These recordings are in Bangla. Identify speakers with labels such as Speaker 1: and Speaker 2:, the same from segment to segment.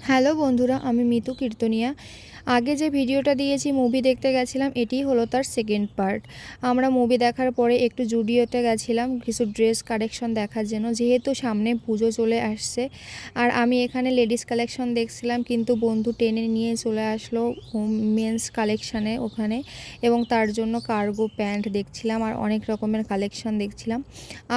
Speaker 1: হ্যালো বন্ধুরা, আমি মিতু কীর্তনিয়া। আগে যে ভিডিওটা দিয়েছি মুভি দেখতে গেছিলাম, এটি হলো তার সেকেন্ড পার্ট। আমরা মুভি দেখার পরে একটু জুডিওতে গেছিলাম কিছু ড্রেস কালেকশন দেখার জন্য, যেহেতু সামনে পুজো চলে আসছে। আর আমি এখানে লেডিস কালেকশন দেখছিলাম, কিন্তু বন্ধু টেনে নিয়ে চলে আসলো মেন্স কালেকশানে ওখানে, এবং তার জন্য কার্গো প্যান্ট দেখছিলাম আর অনেক রকমের কালেকশন দেখছিলাম।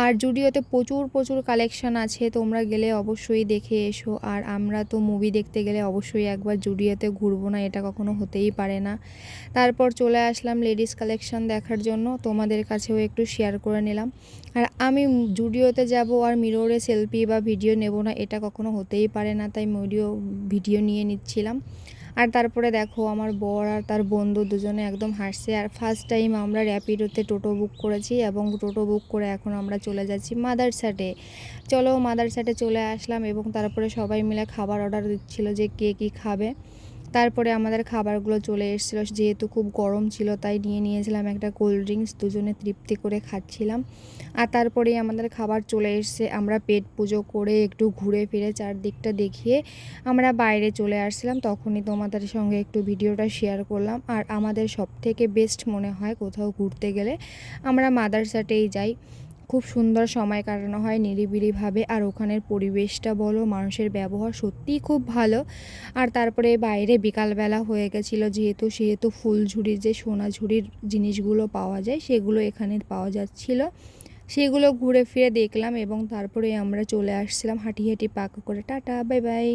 Speaker 1: আর জুডিওতে প্রচুর প্রচুর কালেকশন আছে, তোমরা গেলে অবশ্যই দেখে এসো। আর আমরা তো মুভি দেখতে গেলে অবশ্যই একবার জুডিওতে ঘুরবো না, এটা কখনো হতেই পারে না। তারপর চলে আসলাম লেডিস কালেকশন দেখার জন্য, তোমাদের কাছেও একটু শেয়ার করে নিলাম। আর আমি জুডিওতে যাব আর মিররে সেলফি বা ভিডিও নেব না, এটা কখনো হতেই পারে না, তাই ভিডিও নিয়ে নিচ্ছিলাম। আর তারপরে দেখো আমার বর আর তার বন্ধু দুজনে একদম হাসছে। আর ফার্স্ট টাইম আমরা র্যাপিডোতে টোটো বুক করেছি, এবং টোটো বুক করে এখন আমরা চলে যাচ্ছি মাদারসাটে। চলো মাদারসাটে চলে আসলাম, এবং তারপরে সবাই মিলে খাবার অর্ডার দিচ্ছিল যে কে কী খাবে। তারপরে আমাদের খাবারগুলো চলে এসেছিলো, যেহেতু খুব গরম ছিল তাই নিয়েছিলাম একটা কোল্ড ড্রিঙ্কস, দুজনে তৃপ্তি করে খাচ্ছিলাম। আর তারপরেই আমাদের খাবার চলে এসছে। আমরা পেট পুজো করে একটু ঘুরে ফিরে চারদিকটা দেখিয়ে আমরা বাইরে চলে আসছিলাম, তখনই তোমাদের সঙ্গে একটু ভিডিওটা শেয়ার করলাম। আর আমাদের সবথেকে বেস্ট মনে হয় কোথাও ঘুরতে গেলে আমরা মাদারসাটেই যাই। খুব সুন্দর সময় কাটানো হয় নিরিবিলিভাবে, আর ওখানের পরিবেশটা বলো, মানুষের ব্যবহার সত্যিই খুব ভালো। আর তারপরে বাইরে বিকালবেলা হয়ে গেছিলো, সেহেতু ফুলঝুরির যে সোনাঝুরির জিনিসগুলো পাওয়া যায় সেগুলো এখানে পাওয়া যাচ্ছিলো। সেগুলো ঘুরে ফিরে দেখলাম, এবং তারপরে আমরা চলে আসছিলাম হাঁটি হাঁটি পাকা করে। Tata, bye bye.